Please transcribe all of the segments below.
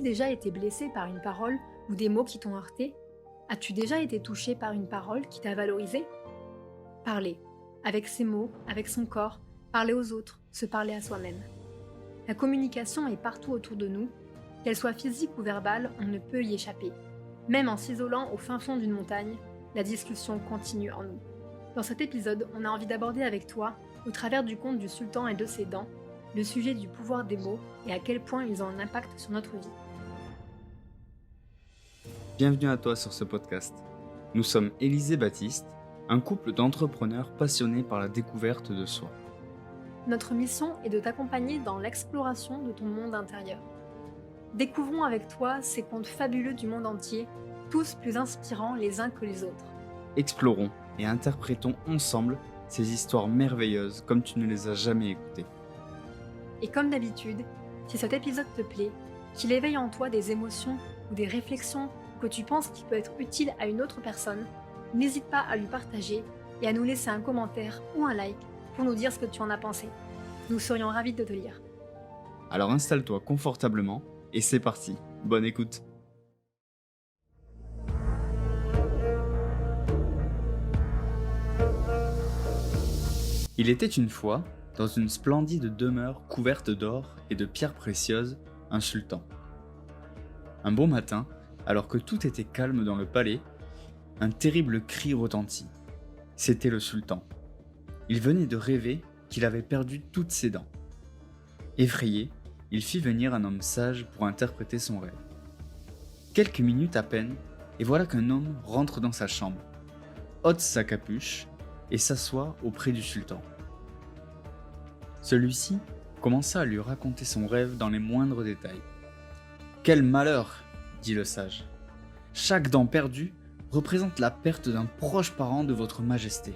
déjà été blessé par une parole ou des mots qui t'ont heurté? As-tu déjà été touché par une parole qui t'a valorisé? Parler, avec ses mots, avec son corps, parler aux autres, se parler à soi-même. La communication est partout autour de nous, qu'elle soit physique ou verbale, on ne peut y échapper. Même en s'isolant au fin fond d'une montagne, la discussion continue en nous. Dans cet épisode, on a envie d'aborder avec toi, au travers du conte du sultan et de ses dents, le sujet du pouvoir des mots et à quel point ils ont un impact sur notre vie. Bienvenue à toi sur ce podcast. Nous sommes Élise et Baptiste, un couple d'entrepreneurs passionnés par la découverte de soi. Notre mission est de t'accompagner dans l'exploration de ton monde intérieur. Découvrons avec toi ces contes fabuleux du monde entier, tous plus inspirants les uns que les autres. Explorons et interprétons ensemble ces histoires merveilleuses comme tu ne les as jamais écoutées. Et comme d'habitude, si cet épisode te plaît, qu'il éveille en toi des émotions ou des réflexions que tu penses qui peut être utile à une autre personne, n'hésite pas à lui partager et à nous laisser un commentaire ou un like pour nous dire ce que tu en as pensé. Nous serions ravis de te lire. Alors installe-toi confortablement et c'est parti. Bonne écoute. Il était une fois, dans une splendide demeure couverte d'or et de pierres précieuses, un sultan. Un beau matin, alors que tout était calme dans le palais, un terrible cri retentit. C'était le sultan. Il venait de rêver qu'il avait perdu toutes ses dents. Effrayé, il fit venir un homme sage pour interpréter son rêve. Quelques minutes à peine, et voilà qu'un homme rentre dans sa chambre, ôte sa capuche et s'assoit auprès du sultan. Celui-ci commença à lui raconter son rêve dans les moindres détails. « Quel malheur !» dit le sage. « Chaque dent perdue représente la perte d'un proche parent de votre majesté. »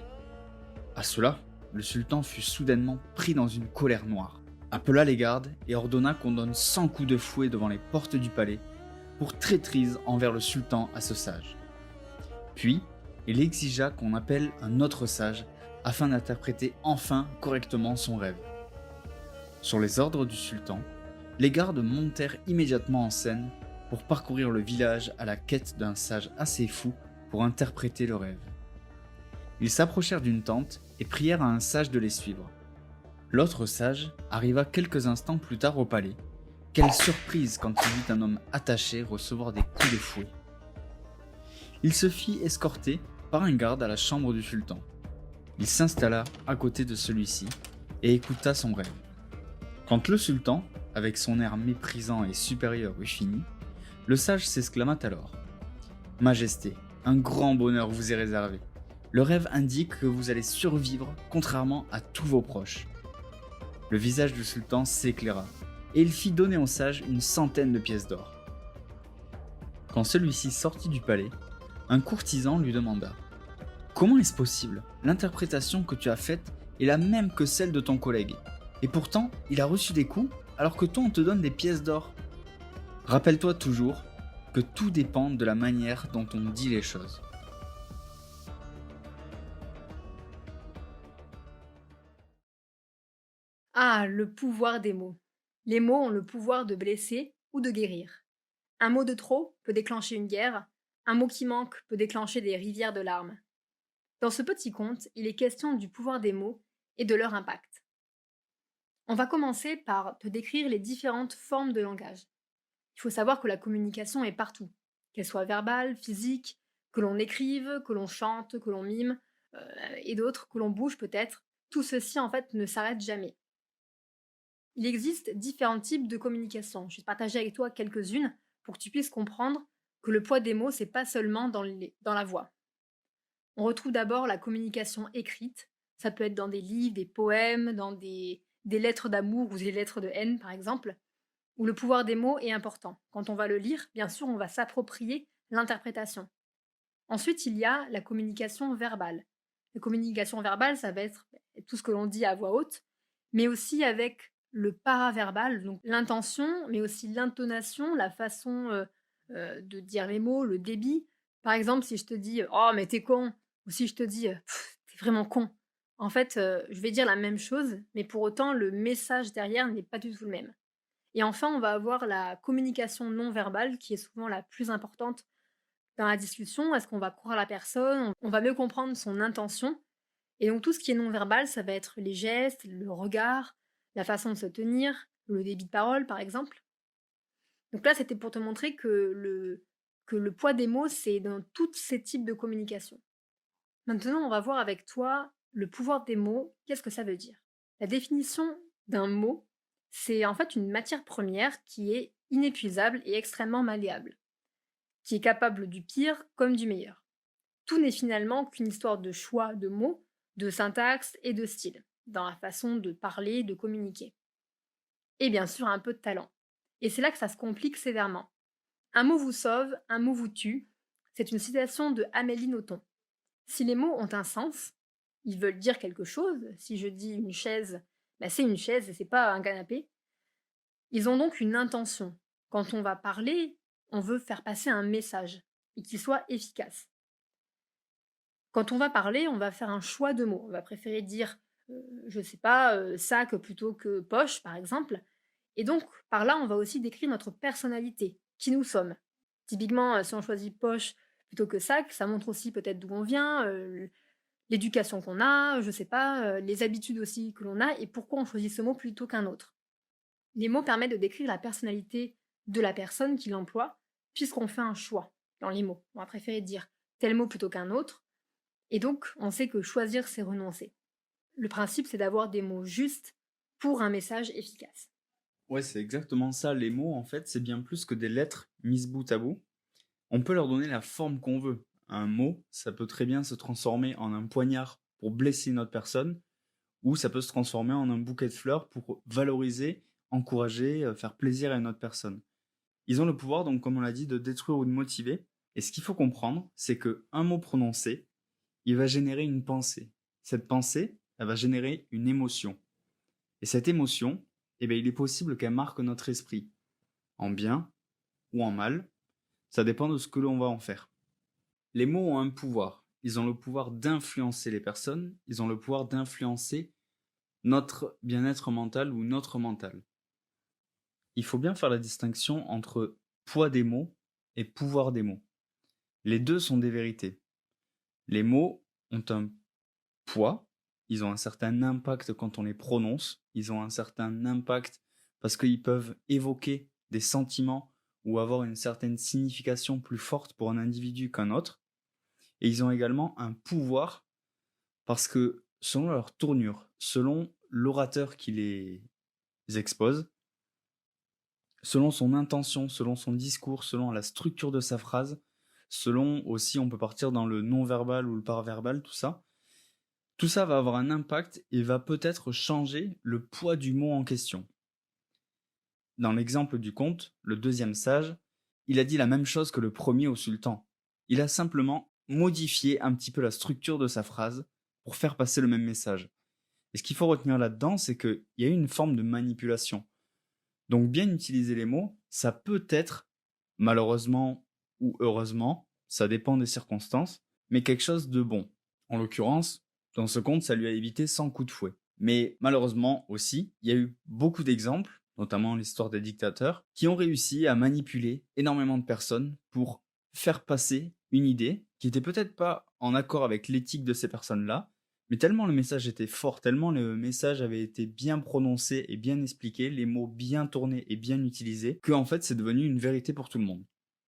À cela, le sultan fut soudainement pris dans une colère noire, appela les gardes et ordonna qu'on donne 100 coups de fouet devant les portes du palais pour traîtrise envers le sultan à ce sage. Puis, il exigea qu'on appelle un autre sage afin d'interpréter enfin correctement son rêve. Sur les ordres du sultan, les gardes montèrent immédiatement en scène pour parcourir le village à la quête d'un sage assez fou pour interpréter le rêve. Ils s'approchèrent d'une tente et prièrent à un sage de les suivre. L'autre sage arriva quelques instants plus tard au palais. Quelle surprise quand il vit un homme attaché recevoir des coups de fouet. Il se fit escorter par un garde à la chambre du sultan. Il s'installa à côté de celui-ci et écouta son rêve. Quand le sultan, avec son air méprisant et supérieur, eut fini, le sage s'exclama alors : « Majesté, un grand bonheur vous est réservé. Le rêve indique que vous allez survivre contrairement à tous vos proches. » Le visage du sultan s'éclaira et il fit donner au sage une 100aine de pièces d'or. Quand celui-ci sortit du palais, un courtisan lui demanda : « Comment est-ce possible ? L'interprétation que tu as faite est la même que celle de ton collègue. Et pourtant, il a reçu des coups alors que toi on te donne des pièces d'or. Rappelle-toi toujours que tout dépend de la manière dont on dit les choses. » Ah, le pouvoir des mots. Les mots ont le pouvoir de blesser ou de guérir. Un mot de trop peut déclencher une guerre, un mot qui manque peut déclencher des rivières de larmes. Dans ce petit conte, il est question du pouvoir des mots et de leur impact. On va commencer par te décrire les différentes formes de langage. Il faut savoir que la communication est partout, qu'elle soit verbale, physique, que l'on écrive, que l'on chante, que l'on mime, et d'autres, que l'on bouge peut-être. Tout ceci en fait ne s'arrête jamais. Il existe différents types de communication. Je vais te partager avec toi quelques-unes pour que tu puisses comprendre que le poids des mots, c'est pas seulement dans la voix. On retrouve d'abord la communication écrite. Ça peut être dans des livres, des poèmes, dans des lettres d'amour ou des lettres de haine, par exemple, où le pouvoir des mots est important. Quand on va le lire, bien sûr, on va s'approprier l'interprétation. Ensuite, il y a la communication verbale. La communication verbale, ça va être tout ce que l'on dit à voix haute, mais aussi avec le paraverbal, donc l'intention, mais aussi l'intonation, la façon de dire les mots, le débit. Par exemple, si je te dis « Oh, mais t'es con !» ou si je te dis « T'es vraiment con !» En fait, je vais dire la même chose, mais pour autant, le message derrière n'est pas du tout le même. Et enfin, on va avoir la communication non verbale qui est souvent la plus importante dans la discussion. Est-ce qu'on va croire la personne? On va mieux comprendre son intention. Et donc tout ce qui est non verbal, ça va être les gestes, le regard, la façon de se tenir, le débit de parole par exemple. Donc là, c'était pour te montrer que le poids des mots, c'est dans tous ces types de communication. Maintenant, on va voir avec toi le pouvoir des mots. Qu'est-ce que ça veut dire? La définition d'un mot, c'est en fait une matière première qui est inépuisable et extrêmement malléable, qui est capable du pire comme du meilleur. Tout n'est finalement qu'une histoire de choix de mots, de syntaxe et de style, dans la façon de parler, de communiquer. Et bien sûr, un peu de talent. Et c'est là que ça se complique sévèrement. Un mot vous sauve, un mot vous tue. C'est une citation de Amélie Nothomb. Si les mots ont un sens, ils veulent dire quelque chose. Si je dis une chaise, c'est une chaise et c'est pas un canapé. Ils ont donc une intention. Quand on va parler, on veut faire passer un message et qu'il soit efficace. Quand on va parler, on va faire un choix de mots. On va préférer dire, je sais pas, sac plutôt que poche, par exemple. Et donc, par là, on va aussi décrire notre personnalité, qui nous sommes. Typiquement, si on choisit poche plutôt que sac, ça montre aussi peut-être d'où on vient, l'éducation qu'on a, je sais pas, les habitudes aussi que l'on a, et pourquoi on choisit ce mot plutôt qu'un autre. Les mots permettent de décrire la personnalité de la personne qui l'emploie, puisqu'on fait un choix dans les mots. On va préférer dire tel mot plutôt qu'un autre, et donc on sait que choisir, c'est renoncer. Le principe, c'est d'avoir des mots justes pour un message efficace. Ouais, c'est exactement ça. Les mots, en fait, c'est bien plus que des lettres mises bout à bout. On peut leur donner la forme qu'on veut. Un mot, ça peut très bien se transformer en un poignard pour blesser une autre personne, ou ça peut se transformer en un bouquet de fleurs pour valoriser, encourager, faire plaisir à une autre personne. Ils ont le pouvoir, donc, comme on l'a dit, de détruire ou de motiver. Et ce qu'il faut comprendre, c'est qu'un mot prononcé, il va générer une pensée. Cette pensée, elle va générer une émotion. Et cette émotion, eh bien, il est possible qu'elle marque notre esprit, en bien ou en mal. Ça dépend de ce que l'on va en faire. Les mots ont un pouvoir. Ils ont le pouvoir d'influencer les personnes. Ils ont le pouvoir d'influencer notre bien-être mental ou notre mental. Il faut bien faire la distinction entre poids des mots et pouvoir des mots. Les deux sont des vérités. Les mots ont un poids, ils ont un certain impact quand on les prononce, ils ont un certain impact parce qu'ils peuvent évoquer des sentiments ou avoir une certaine signification plus forte pour un individu qu'un autre. Et ils ont également un pouvoir parce que selon leur tournure, selon l'orateur qui les expose, selon son intention, selon son discours, selon la structure de sa phrase, selon aussi, on peut partir dans le non-verbal ou le paraverbal, tout ça va avoir un impact et va peut-être changer le poids du mot en question. Dans l'exemple du conte, le deuxième sage, il a dit la même chose que le premier au sultan. Il a simplement modifié un petit peu la structure de sa phrase pour faire passer le même message. Et ce qu'il faut retenir là-dedans, c'est qu'il y a eu une forme de manipulation. Donc bien utiliser les mots, ça peut être, malheureusement ou heureusement, ça dépend des circonstances, mais quelque chose de bon. En l'occurrence, dans ce conte, ça lui a évité 100 coups de fouet. Mais malheureusement aussi, il y a eu beaucoup d'exemples, notamment l'histoire des dictateurs, qui ont réussi à manipuler énormément de personnes pour faire passer une idée qui n'était peut-être pas en accord avec l'éthique de ces personnes-là, mais tellement le message était fort, tellement le message avait été bien prononcé et bien expliqué, les mots bien tournés et bien utilisés, que en fait c'est devenu une vérité pour tout le monde.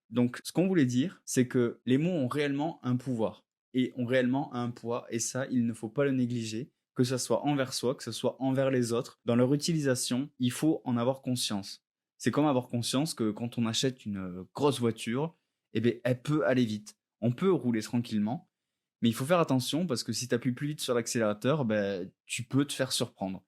Donc ce qu'on voulait dire, c'est que les mots ont réellement un pouvoir et ont réellement un poids, et ça, il ne faut pas le négliger, que ce soit envers soi, que ce soit envers les autres. Dans leur utilisation, il faut en avoir conscience. C'est comme avoir conscience que quand on achète une grosse voiture, eh bien, elle peut aller vite. On peut rouler tranquillement, mais il faut faire attention parce que si tu appuies plus vite sur l'accélérateur, ben, tu peux te faire surprendre.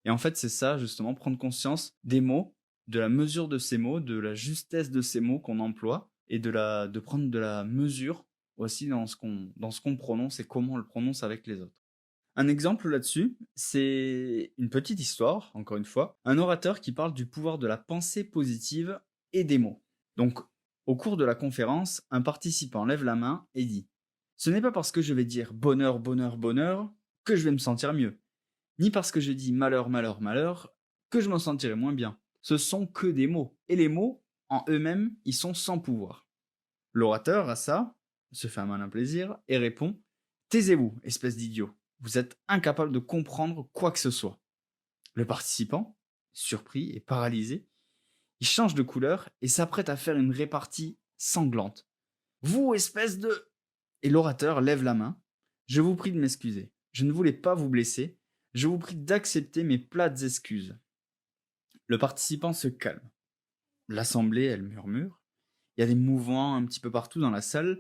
Et en fait, c'est ça, justement, prendre conscience des mots, de la mesure de ces mots, de la justesse de ces mots qu'on emploie, et de prendre de la mesure aussi dans ce qu'on prononce et comment on le prononce avec les autres. Un exemple là-dessus, c'est une petite histoire, encore une fois, un orateur qui parle du pouvoir de la pensée positive et des mots. Donc, au cours de la conférence, un participant lève la main et dit « Ce n'est pas parce que je vais dire bonheur, bonheur, bonheur que je vais me sentir mieux, ni parce que je dis malheur, malheur, malheur que je me sentirai moins bien. ce sont que des mots. Et les mots, en eux-mêmes, ils sont sans pouvoir. L'orateur, à ça, se fait un malin plaisir et répond « Taisez-vous, espèce d'idiot. Vous êtes incapable de comprendre quoi que ce soit. » Le participant, surpris et paralysé, il change de couleur et s'apprête à faire une répartie sanglante. « Vous, espèce de... » Et l'orateur lève la main. « Je vous prie de m'excuser. Je ne voulais pas vous blesser. Je vous prie d'accepter mes plates excuses. » Le participant se calme. L'assemblée, elle murmure. Il y a des mouvements un petit peu partout dans la salle.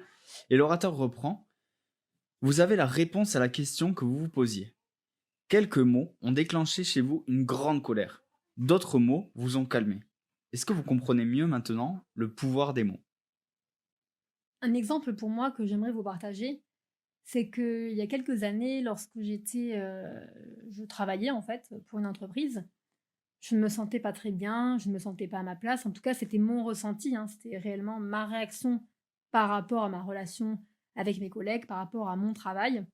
Et l'orateur reprend. « Vous avez la réponse à la question que vous vous posiez. Quelques mots ont déclenché chez vous une grande colère. D'autres mots vous ont calmé. Est-ce que vous comprenez mieux maintenant le pouvoir des mots ?» Un exemple pour moi que j'aimerais vous partager, c'est qu'il y a quelques années, lorsque je travaillais en fait pour une entreprise, je ne me sentais pas très bien, je ne me sentais pas à ma place. En tout cas, c'était mon ressenti, hein, c'était réellement ma réaction par rapport à ma relation avec mes collègues, par rapport à mon travail.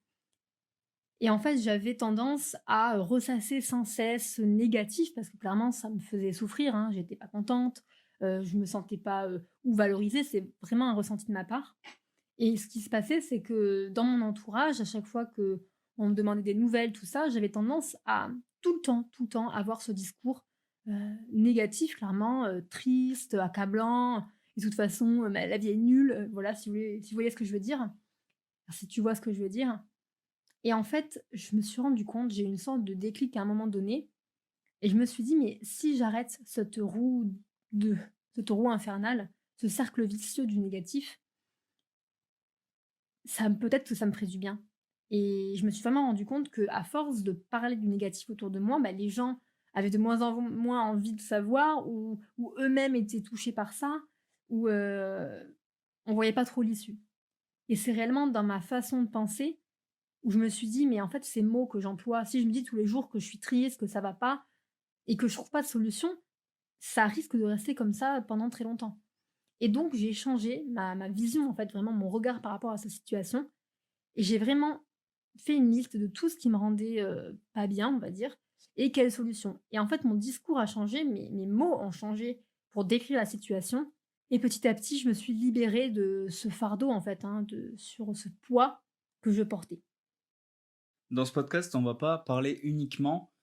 Et en fait, j'avais tendance à ressasser sans cesse ce négatif parce que clairement, ça me faisait souffrir, hein, j'étais pas contente, je me sentais pas, ou valorisée, c'est vraiment un ressenti de ma part. Et ce qui se passait, c'est que dans mon entourage, à chaque fois qu'on me demandait des nouvelles, tout ça, j'avais tendance à tout le temps avoir ce discours, négatif clairement, triste, accablant. Et de toute façon, la vie est nulle, voilà, si vous voyez ce que je veux dire. Enfin, si tu vois ce que je veux dire. Et en fait, je me suis rendu compte, j'ai eu une sorte de déclic à un moment donné et je me suis dit: «Mais si j'arrête de cette roue infernale, ce cercle vicieux du négatif, ça peut-être que ça me ferait du bien». Et je me suis vraiment rendu compte qu'à force de parler du négatif autour de moi, bah, les gens avaient de moins en moins envie de savoir ou eux-mêmes étaient touchés par ça ou on voyait pas trop l'issue. Et c'est réellement dans ma façon de penser où je me suis dit: «Mais en fait, ces mots que j'emploie, si je me dis tous les jours que je suis triste, que ça va pas et que je trouve pas de solution, ça risque de rester comme ça pendant très longtemps». Et donc j'ai changé ma vision, en fait, vraiment mon regard par rapport à cette situation et j'ai vraiment fait une liste de tout ce qui me rendait, pas bien, on va dire et quelles solutions. Et en fait, mon discours a changé, mes mots ont changé pour décrire la situation et petit à petit, je me suis libérée de ce fardeau, en fait, hein, de sur ce poids que je portais. Dans ce podcast, on va pas parler uniquement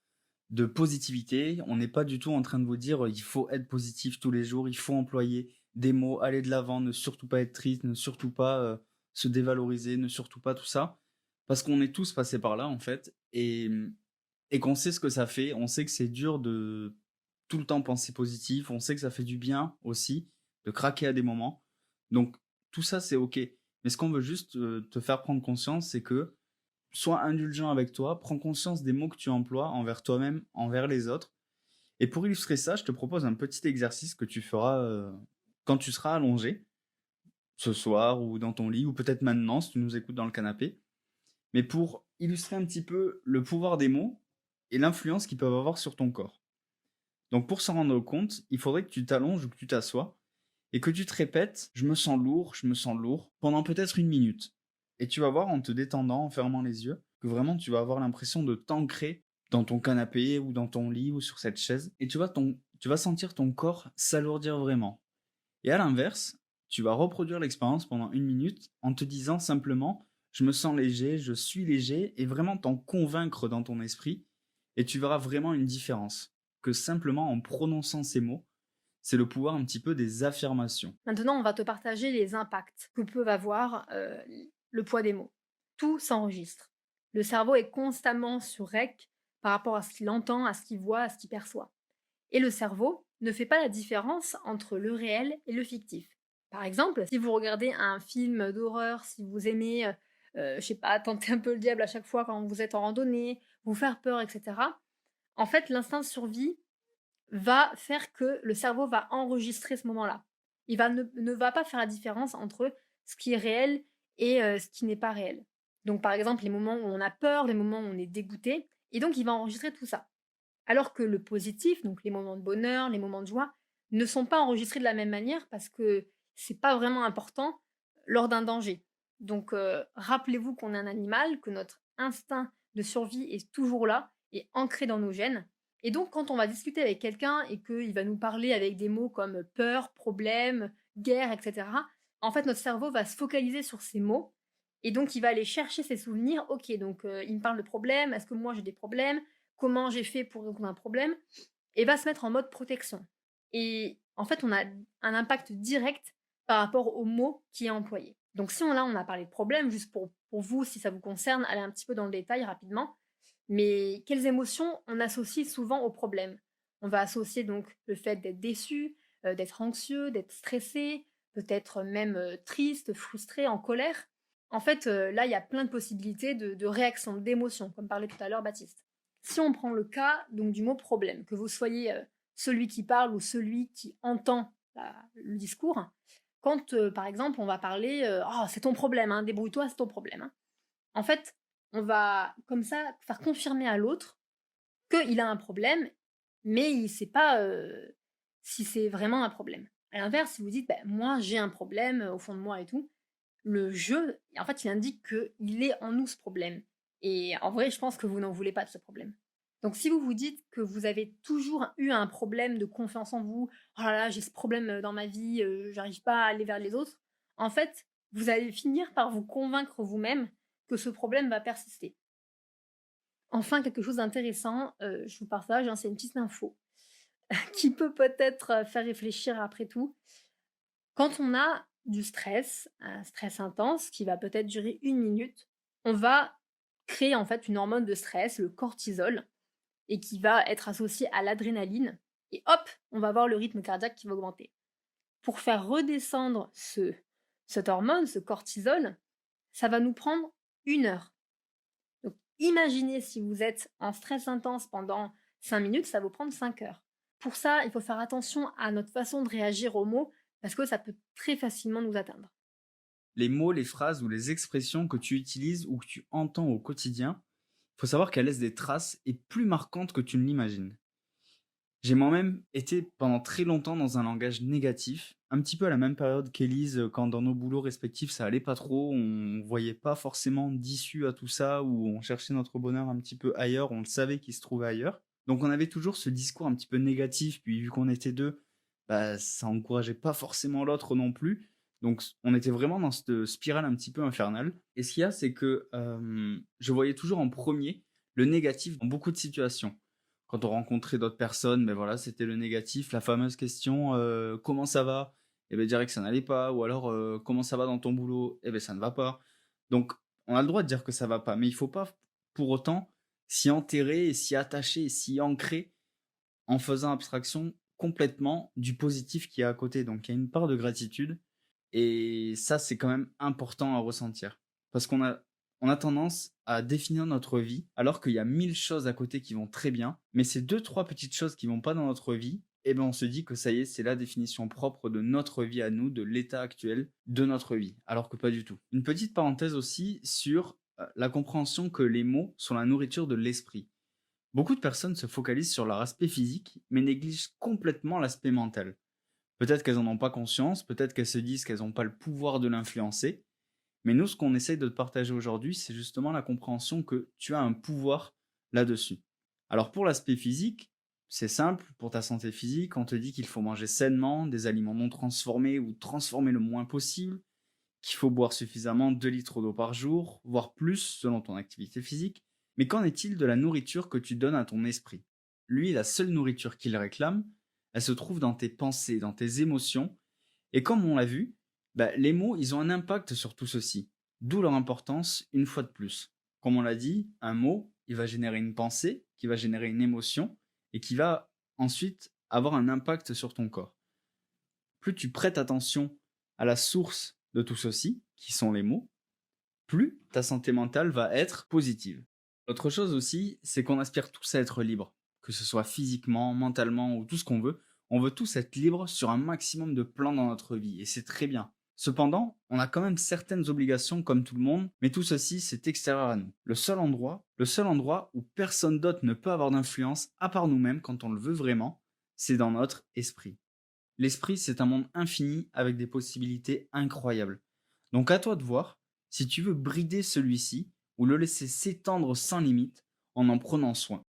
de positivité. On n'est pas du tout en train de vous dire il faut être positif tous les jours, il faut employer des mots, aller de l'avant, ne surtout pas être triste, ne surtout pas se dévaloriser, ne surtout pas tout ça. Parce qu'on est tous passés par là, en fait, et qu'on sait ce que ça fait. On sait que c'est dur de tout le temps penser positif. On sait que ça fait du bien aussi de craquer à des moments. Donc, tout ça, c'est OK. Mais ce qu'on veut juste te faire prendre conscience, c'est que sois indulgent avec toi, prends conscience des mots que tu emploies envers toi-même, envers les autres. Et pour illustrer ça, je te propose un petit exercice que tu feras quand tu seras allongé, ce soir ou dans ton lit, ou peut-être maintenant si tu nous écoutes dans le canapé. Mais pour illustrer un petit peu le pouvoir des mots et l'influence qu'ils peuvent avoir sur ton corps. Donc pour s'en rendre compte, il faudrait que tu t'allonges ou que tu t'assoies et que tu te répètes je me sens lourd, pendant peut-être une minute. Et tu vas voir en te détendant, en fermant les yeux, que vraiment tu vas avoir l'impression de t'ancrer dans ton canapé ou dans ton lit ou sur cette chaise. Et tu vas sentir ton corps s'alourdir vraiment. Et à l'inverse, tu vas reproduire l'expérience pendant une minute en te disant simplement je me sens léger, je suis léger, et vraiment t'en convaincre dans ton esprit. Et tu verras vraiment une différence. Que simplement en prononçant ces mots, c'est le pouvoir un petit peu des affirmations. Maintenant, on va te partager les impacts que peuvent avoir le poids des mots. Tout s'enregistre. Le cerveau est constamment sur rec par rapport à ce qu'il entend, à ce qu'il voit, à ce qu'il perçoit. Et le cerveau ne fait pas la différence entre le réel et le fictif. Par exemple, si vous regardez un film d'horreur, si vous aimez, je sais pas, tenter un peu le diable à chaque fois quand vous êtes en randonnée, vous faire peur, etc., en fait, l'instinct de survie va faire que le cerveau va enregistrer ce moment-là. Ne va pas faire la différence entre ce qui est réel et ce qui n'est pas réel. Donc par exemple, les moments où on a peur, les moments où on est dégoûté, et donc il va enregistrer tout ça. Alors que le positif, donc les moments de bonheur, les moments de joie, ne sont pas enregistrés de la même manière parce que c'est pas vraiment important lors d'un danger. Donc rappelez-vous qu'on est un animal, que notre instinct de survie est toujours là et ancré dans nos gènes Et donc, quand on va discuter avec quelqu'un et qu'il va nous parler avec des mots comme peur, problème, guerre, etc., en fait, notre cerveau va se focaliser sur ces mots et donc il va aller chercher ses souvenirs. Ok, donc il me parle de problème, est-ce que moi j'ai des problèmes? Comment j'ai fait pour résoudre un problème? Et va se mettre en mode protection. Et en fait, on a un impact direct par rapport au mot qui est employé. Donc, si on a parlé de problème, juste pour vous, si ça vous concerne, allez un petit peu dans le détail rapidement. Mais quelles émotions on associe souvent au problème? On va associer donc le fait d'être déçu, d'être anxieux, d'être stressé, peut-être même triste, frustré, en colère. En fait, là, il y a plein de possibilités de réactions, d'émotions, comme parlait tout à l'heure Baptiste. Si on prend le cas donc du mot problème, que vous soyez celui qui parle ou celui qui entend le discours, quand par exemple on va parler oh, c'est ton problème, hein, débrouille-toi, c'est ton problème. Hein. En fait, on va comme ça faire confirmer à l'autre qu'il a un problème, mais il ne sait pas si c'est vraiment un problème. À l'inverse, si vous dites bah, moi j'ai un problème au fond de moi et tout, le jeu, en fait, il indique qu'il est en nous ce problème. Et en vrai, je pense que vous n'en voulez pas de ce problème. Donc, si vous vous dites que vous avez toujours eu un problème de confiance en vous, oh là là, j'ai ce problème dans ma vie, j'arrive pas à aller vers les autres, en fait, vous allez finir par vous convaincre vous-même que ce problème va persister. Enfin, quelque chose d'intéressant, je vous partage, hein, c'est une petite info qui peut peut-être faire réfléchir après tout. Quand on a du stress, un stress intense qui va peut-être durer 1 minute, on va créer en fait une hormone de stress, le cortisol, et qui va être associée à l'adrénaline. Et hop, on va avoir le rythme cardiaque qui va augmenter. Pour faire redescendre cette hormone, ce cortisol, ça va nous prendre 1 heure. Donc imaginez si vous êtes en stress intense pendant 5 minutes, ça va vous prendre 5 heures. Pour ça, il faut faire attention à notre façon de réagir aux mots parce que ça peut très facilement nous atteindre. Les mots, les phrases ou les expressions que tu utilises ou que tu entends au quotidien, il faut savoir qu'elles laissent des traces et plus marquantes que tu ne l'imagines. J'ai moi-même été pendant très longtemps dans un langage négatif, un petit peu à la même période qu'Élise, quand dans nos boulots respectifs ça allait pas trop, on voyait pas forcément d'issue à tout ça, ou on cherchait notre bonheur un petit peu ailleurs, on le savait qu'il se trouvait ailleurs. Donc on avait toujours ce discours un petit peu négatif, puis vu qu'on était deux, bah, ça encourageait pas forcément l'autre non plus. Donc on était vraiment dans cette spirale un petit peu infernale. Et ce qu'il y a, c'est que je voyais toujours en premier le négatif dans beaucoup de situations. Quand on rencontrait d'autres personnes, ben voilà, c'était le négatif, la fameuse question comment ça va? Et ben dire que ça n'allait pas, ou alors comment ça va dans ton boulot? Et ben ça ne va pas. Donc on a le droit de dire que ça va pas, mais il faut pas pour autant s'y enterrer et s'y attacher et s'y ancrer en faisant abstraction complètement du positif qui est à côté. Donc il y a une part de gratitude et ça c'est quand même important à ressentir parce qu'on a tendance à définir notre vie alors qu'il y a 1000 choses à côté qui vont très bien, mais ces deux trois petites choses qui vont pas dans notre vie, eh ben on se dit que ça y est, c'est la définition propre de notre vie à nous, de l'état actuel de notre vie, alors que pas du tout. Une petite parenthèse aussi sur la compréhension que les mots sont la nourriture de l'esprit. Beaucoup de personnes se focalisent sur leur aspect physique, mais négligent complètement l'aspect mental. Peut-être qu'elles n'en ont pas conscience, peut-être qu'elles se disent qu'elles n'ont pas le pouvoir de l'influencer, mais nous, ce qu'on essaye de te partager aujourd'hui, c'est justement la compréhension que tu as un pouvoir là-dessus. Alors pour l'aspect physique, c'est simple, pour ta santé physique, on te dit qu'il faut manger sainement, des aliments non transformés ou transformés le moins possible, qu'il faut boire suffisamment 2 litres d'eau par jour, voire plus selon ton activité physique. Mais qu'en est-il de la nourriture que tu donnes à ton esprit? Lui, la seule nourriture qu'il réclame, elle se trouve dans tes pensées, dans tes émotions. Et comme on l'a vu, bah, les mots, ils ont un impact sur tout ceci. D'où leur importance une fois de plus. Comme on l'a dit, un mot, il va générer une pensée, qui va générer une émotion, et qui va ensuite avoir un impact sur ton corps. Plus tu prêtes attention à la source de tout ceci, qui sont les mots, plus ta santé mentale va être positive. Autre chose aussi, c'est qu'on aspire tous à être libre, que ce soit physiquement, mentalement ou tout ce qu'on veut. On veut tous être libres sur un maximum de plans dans notre vie, et c'est très bien. Cependant, on a quand même certaines obligations comme tout le monde, mais tout ceci, c'est extérieur à nous. Le seul endroit où personne d'autre ne peut avoir d'influence, à part nous-mêmes quand on le veut vraiment, c'est dans notre esprit. L'esprit, c'est un monde infini avec des possibilités incroyables. Donc à toi de voir si tu veux brider celui-ci ou le laisser s'étendre sans limite en prenant soin.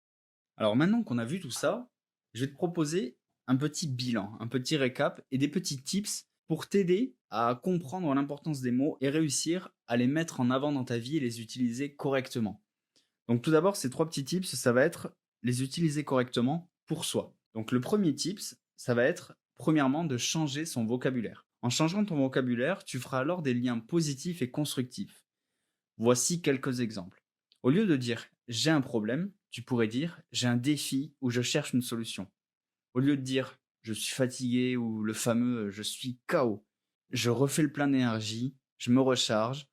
Alors maintenant qu'on a vu tout ça, je vais te proposer un petit bilan, un petit récap et des petits tips pour t'aider à comprendre l'importance des mots et réussir à les mettre en avant dans ta vie et les utiliser correctement. Donc tout d'abord, ces trois petits tips, ça va être les utiliser correctement pour soi. Donc le premier tips, ça va être premièrement de changer son vocabulaire. En changeant ton vocabulaire, tu feras alors des liens positifs et constructifs. Voici quelques exemples. Au lieu de dire j'ai un problème, tu pourrais dire j'ai un défi ou je cherche une solution. Au lieu de dire je suis fatigué ou le fameux je suis KO, je refais le plein d'énergie, je me recharge.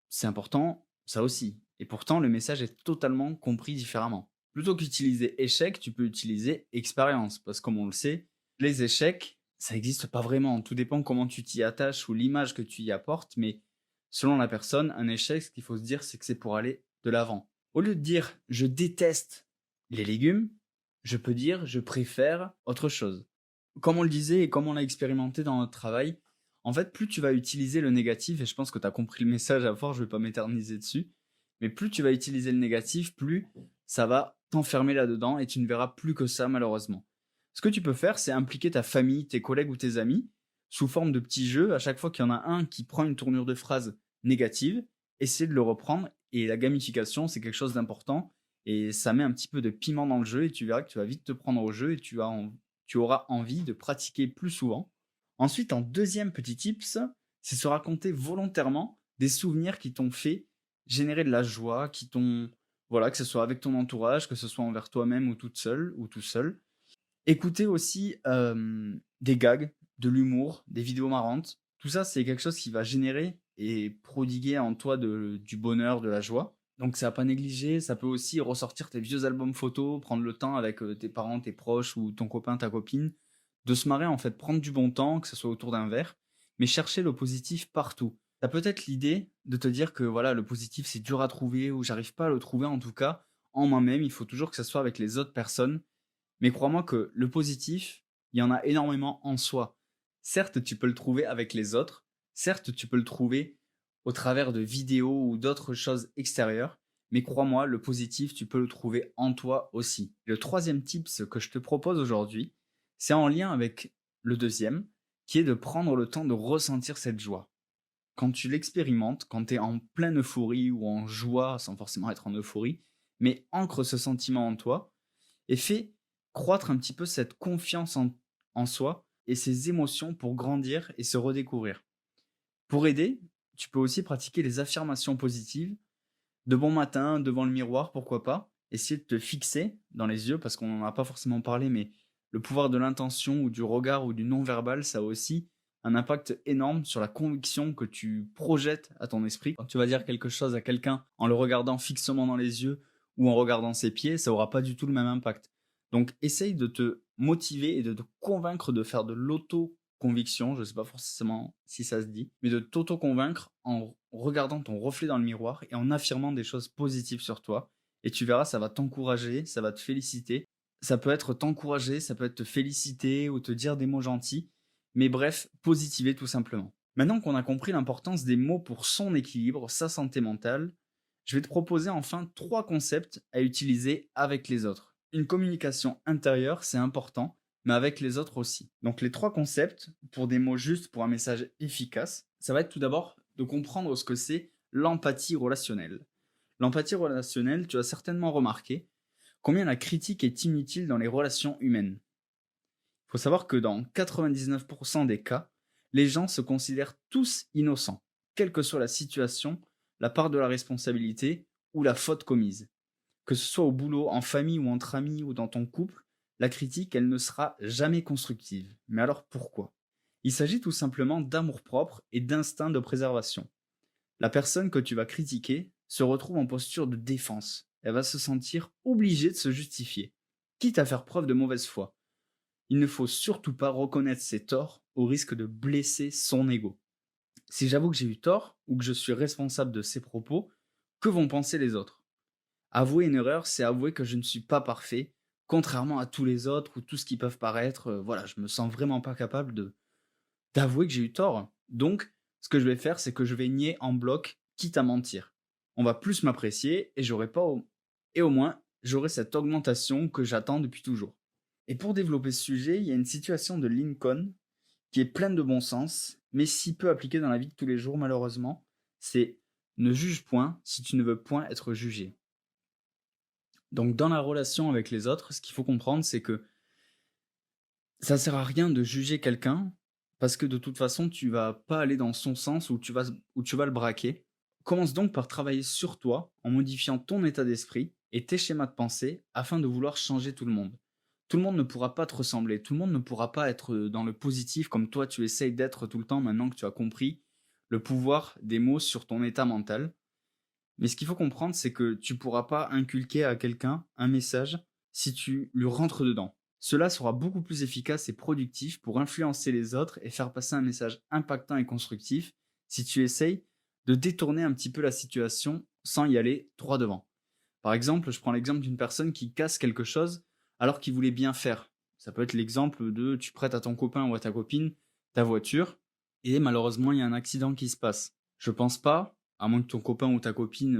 C'est important, ça aussi. Et pourtant, le message est totalement compris différemment. Plutôt qu'utiliser échec, tu peux utiliser expérience. Parce que comme on le sait, les échecs, ça n'existe pas vraiment. Tout dépend comment tu t'y attaches ou l'image que tu y apportes. Mais selon la personne, un échec, ce qu'il faut se dire, c'est que c'est pour aller de l'avant. Au lieu de dire je déteste les légumes, je peux dire je préfère autre chose. Comme on le disait et comme on l'a expérimenté dans notre travail, en fait, plus tu vas utiliser le négatif, et je pense que tu as compris le message à force, je vais pas m'éterniser dessus, mais plus tu vas utiliser le négatif, plus ça va t'enfermer là-dedans et tu ne verras plus que ça malheureusement. Ce que tu peux faire, c'est impliquer ta famille, tes collègues ou tes amis sous forme de petits jeux. À chaque fois qu'il y en a un qui prend une tournure de phrase négative, essayer de le reprendre. Et la gamification, c'est quelque chose d'important et ça met un petit peu de piment dans le jeu et tu verras que tu vas vite te prendre au jeu et tu auras envie de pratiquer plus souvent. Ensuite, en deuxième petit tips, c'est se raconter volontairement des souvenirs qui t'ont fait générer de la joie, qui t'ont, voilà, que ce soit avec ton entourage, que ce soit envers toi-même ou toute seule ou tout seul. Écouter aussi des gags, de l'humour, des vidéos marrantes. Tout ça, c'est quelque chose qui va générer et prodiguer en toi du bonheur, de la joie. Donc c'est à pas négliger. Ça peut aussi ressortir tes vieux albums photos, prendre le temps avec tes parents, tes proches ou ton copain, ta copine, de se marrer en fait, prendre du bon temps, que ce soit autour d'un verre, mais chercher le positif partout. T'as peut-être l'idée de te dire que voilà, le positif c'est dur à trouver ou j'arrive pas à le trouver en tout cas en moi-même. Il faut toujours que ce soit avec les autres personnes. Mais crois-moi que le positif, il y en a énormément en soi. Certes, tu peux le trouver avec les autres. Certes, tu peux le trouver au travers de vidéos ou d'autres choses extérieures. Mais crois-moi, le positif, tu peux le trouver en toi aussi. Le troisième tips que je te propose aujourd'hui, c'est en lien avec le deuxième, qui est de prendre le temps de ressentir cette joie. Quand tu l'expérimentes, quand tu es en pleine euphorie ou en joie, sans forcément être en euphorie, mais ancre ce sentiment en toi et fais croître un petit peu cette confiance en soi et ses émotions pour grandir et se redécouvrir. Pour aider, tu peux aussi pratiquer les affirmations positives de bon matin, devant le miroir, pourquoi pas. Essayer de te fixer dans les yeux, parce qu'on n'en a pas forcément parlé, mais le pouvoir de l'intention ou du regard ou du non-verbal, ça a aussi un impact énorme sur la conviction que tu projettes à ton esprit. Quand tu vas dire quelque chose à quelqu'un en le regardant fixement dans les yeux ou en regardant ses pieds, ça n'aura pas du tout le même impact. Donc essaye de te motiver et de te convaincre de faire de l'auto-conviction, je ne sais pas forcément si ça se dit, mais de t'auto-convaincre en regardant ton reflet dans le miroir et en affirmant des choses positives sur toi. Et tu verras, ça va t'encourager, ça va te féliciter. Ça peut être t'encourager, ça peut être te féliciter ou te dire des mots gentils. Mais bref, positiver tout simplement. Maintenant qu'on a compris l'importance des mots pour son équilibre, sa santé mentale, je vais te proposer enfin 3 concepts à utiliser avec les autres. Une communication intérieure, c'est important, mais avec les autres aussi. Donc les 3 concepts, pour des mots justes, pour un message efficace, ça va être tout d'abord de comprendre ce que c'est l'empathie relationnelle. L'empathie relationnelle, tu as certainement remarqué combien la critique est inutile dans les relations humaines. Il faut savoir que dans 99% des cas, les gens se considèrent tous innocents, quelle que soit la situation, la part de la responsabilité ou la faute commise. Que ce soit au boulot, en famille ou entre amis ou dans ton couple, la critique, elle ne sera jamais constructive. Mais alors pourquoi? Il s'agit tout simplement d'amour-propre et d'instinct de préservation. La personne que tu vas critiquer se retrouve en posture de défense. Elle va se sentir obligée de se justifier, quitte à faire preuve de mauvaise foi. Il ne faut surtout pas reconnaître ses torts au risque de blesser son ego. Si j'avoue que j'ai eu tort ou que je suis responsable de ces propos, que vont penser les autres? Avouer une erreur, c'est avouer que je ne suis pas parfait, contrairement à tous les autres ou tout ce qui peuvent paraître. Voilà, je me sens vraiment pas capable d'avouer que j'ai eu tort. Donc, ce que je vais faire, c'est que je vais nier en bloc, quitte à mentir. On va plus m'apprécier et j'aurai pas et au moins j'aurai cette augmentation que j'attends depuis toujours. Et pour développer ce sujet, il y a une citation de Lincoln qui est pleine de bon sens, mais si peu appliquée dans la vie de tous les jours malheureusement, c'est ne juge point si tu ne veux point être jugé. Donc dans la relation avec les autres, ce qu'il faut comprendre, c'est que ça sert à rien de juger quelqu'un parce que de toute façon, tu vas pas aller dans son sens ou ou tu vas le braquer. Commence donc par travailler sur toi en modifiant ton état d'esprit et tes schémas de pensée afin de vouloir changer tout le monde. Tout le monde ne pourra pas te ressembler, tout le monde ne pourra pas être dans le positif comme toi tu essayes d'être tout le temps maintenant que tu as compris le pouvoir des mots sur ton état mental. Mais ce qu'il faut comprendre, c'est que tu ne pourras pas inculquer à quelqu'un un message si tu lui rentres dedans. Cela sera beaucoup plus efficace et productif pour influencer les autres et faire passer un message impactant et constructif si tu essayes de détourner un petit peu la situation sans y aller droit devant. Par exemple, je prends l'exemple d'une personne qui casse quelque chose alors qu'il voulait bien faire. Ça peut être l'exemple de tu prêtes à ton copain ou à ta copine ta voiture et malheureusement il y a un accident qui se passe. Je pense pas, à moins que ton copain ou ta copine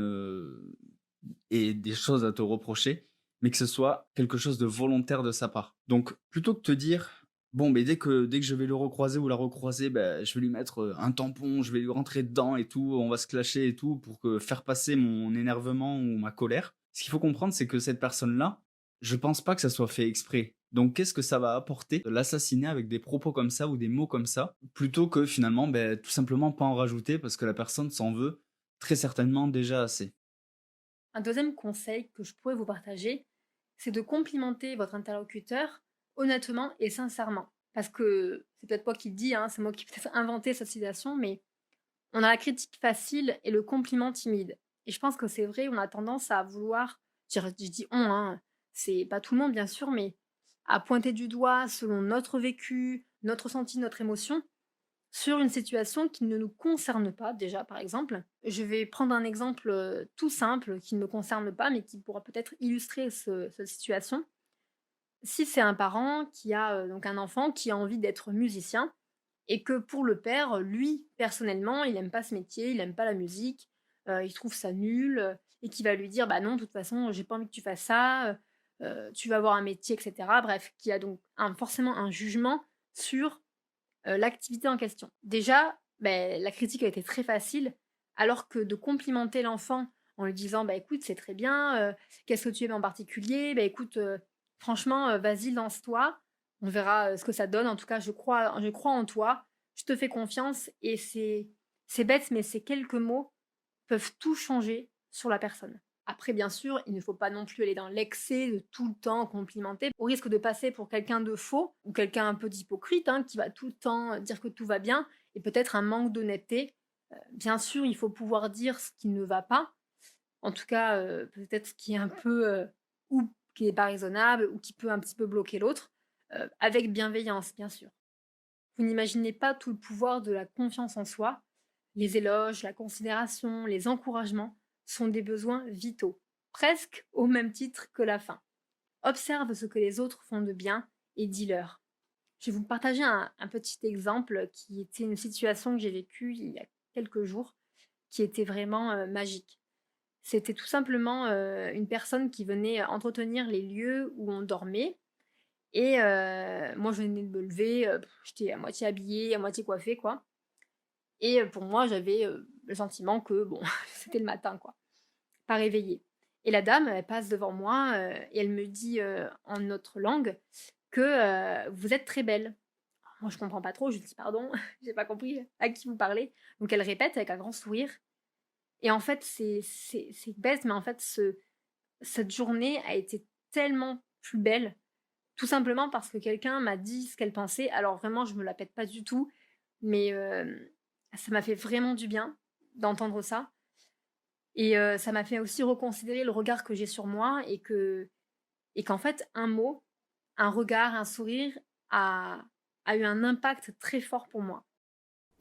ait des choses à te reprocher, mais que ce soit quelque chose de volontaire de sa part. Donc plutôt que de te dire bon, mais dès que je vais le recroiser ou la recroiser, ben, je vais lui mettre un tampon, je vais lui rentrer dedans et tout, on va se clasher et tout pour faire passer mon énervement ou ma colère. Ce qu'il faut comprendre, c'est que cette personne-là, je pense pas que ça soit fait exprès. Donc qu'est-ce que ça va apporter de l'assassiner avec des propos comme ça ou des mots comme ça, plutôt que finalement ben, tout simplement pas en rajouter parce que la personne s'en veut très certainement déjà assez. Un deuxième conseil que je pourrais vous partager, c'est de complimenter votre interlocuteur honnêtement et sincèrement. Parce que c'est peut-être moi qui le dis, hein, c'est moi qui ai peut-être inventé cette citation, mais on a la critique facile et le compliment timide. Et je pense que c'est vrai, on a tendance à vouloir, je dis on, hein, c'est pas tout le monde bien sûr, mais à pointer du doigt selon notre vécu, notre ressenti, notre émotion, sur une situation qui ne nous concerne pas déjà, par exemple. Je vais prendre un exemple tout simple qui ne me concerne pas, mais qui pourra peut-être illustrer cette situation. Si c'est un parent qui a donc un enfant qui a envie d'être musicien, et que pour le père, lui, personnellement, il n'aime pas ce métier, il n'aime pas la musique, il trouve ça nul, et qui va lui dire bah non, de toute façon, j'ai pas envie que tu fasses ça, tu vas avoir un métier, etc. Bref, qui a donc forcément un jugement sur l'activité en question. Déjà, ben, la critique a été très facile, alors que de complimenter l'enfant en lui disant bah écoute, c'est très bien, qu'est-ce que tu aimes en particulier, bah écoute, franchement, vas-y, lance-toi, on verra ce que ça donne. En tout cas, je crois en toi, je te fais confiance, et c'est bête, mais ces quelques mots peuvent tout changer sur la personne. Après, bien sûr, il ne faut pas non plus aller dans l'excès de tout le temps complimenter, au risque de passer pour quelqu'un de faux ou quelqu'un un peu d'hypocrite, hein, qui va tout le temps dire que tout va bien, et peut-être un manque d'honnêteté. Bien sûr, il faut pouvoir dire ce qui ne va pas, en tout cas, peut-être ce qui est un peu ou qui n'est pas raisonnable ou qui peut un petit peu bloquer l'autre, avec bienveillance, bien sûr. Vous n'imaginez pas tout le pouvoir de la confiance en soi. Les éloges, la considération, les encouragements sont des besoins vitaux, presque au même titre que la faim. Observe ce que les autres font de bien et dis-leur. Je vais vous partager un petit exemple qui était une situation que j'ai vécue il y a quelques jours, qui était vraiment magique. C'était tout simplement une personne qui venait entretenir les lieux où on dormait. Et moi, je venais de me lever, j'étais à moitié habillée, à moitié coiffée, quoi. Et pour moi, j'avais le sentiment que, bon, c'était le matin, quoi, pas réveillée. Et la dame, elle passe devant moi et elle me dit en notre langue que vous êtes très belle. Moi, je comprends pas trop, je lui dis pardon, j'ai pas compris à qui vous parlez. Donc elle répète avec un grand sourire. Et en fait, c'est bête, mais en fait, cette journée a été tellement plus belle, tout simplement parce que quelqu'un m'a dit ce qu'elle pensait. Alors vraiment, je me la pète pas du tout, mais ça m'a fait vraiment du bien d'entendre ça. Et ça m'a fait aussi reconsidérer le regard que j'ai sur moi, et qu'en fait, un mot, un regard, un sourire a, a eu un impact très fort pour moi.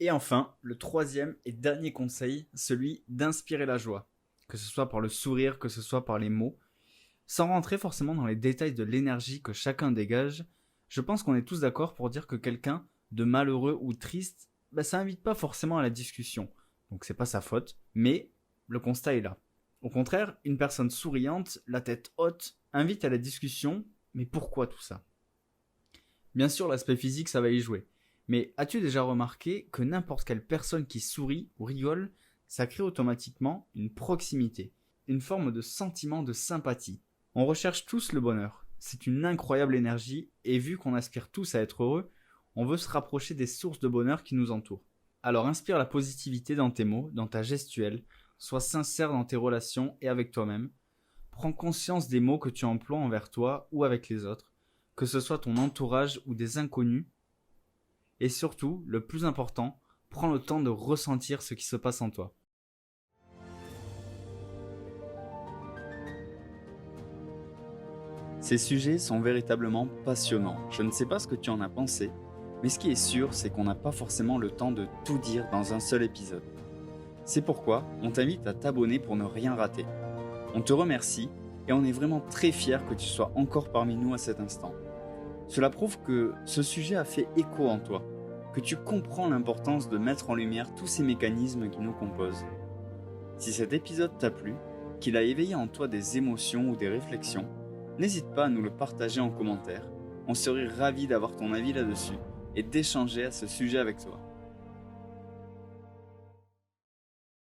Et enfin, le troisième et dernier conseil, celui d'inspirer la joie, que ce soit par le sourire, que ce soit par les mots. Sans rentrer forcément dans les détails de l'énergie que chacun dégage, je pense qu'on est tous d'accord pour dire que quelqu'un de malheureux ou triste, bah, ça invite pas forcément à la discussion. Donc c'est pas sa faute, mais le constat est là. Au contraire, une personne souriante, la tête haute, invite à la discussion, mais pourquoi tout ça? Bien sûr, l'aspect physique, ça va y jouer. Mais as-tu déjà remarqué que n'importe quelle personne qui sourit ou rigole, ça crée automatiquement une proximité, une forme de sentiment de sympathie. On recherche tous le bonheur. C'est une incroyable énergie et vu qu'on aspire tous à être heureux, on veut se rapprocher des sources de bonheur qui nous entourent. Alors inspire la positivité dans tes mots, dans ta gestuelle, sois sincère dans tes relations et avec toi-même. Prends conscience des mots que tu emploies envers toi ou avec les autres, que ce soit ton entourage ou des inconnus. Et surtout, le plus important, prends le temps de ressentir ce qui se passe en toi. Ces sujets sont véritablement passionnants. Je ne sais pas ce que tu en as pensé, mais ce qui est sûr, c'est qu'on n'a pas forcément le temps de tout dire dans un seul épisode. C'est pourquoi on t'invite à t'abonner pour ne rien rater. On te remercie et on est vraiment très fiers que tu sois encore parmi nous à cet instant. Cela prouve que ce sujet a fait écho en toi, que tu comprends l'importance de mettre en lumière tous ces mécanismes qui nous composent. Si cet épisode t'a plu, qu'il a éveillé en toi des émotions ou des réflexions, n'hésite pas à nous le partager en commentaire. On serait ravis d'avoir ton avis là-dessus et d'échanger à ce sujet avec toi.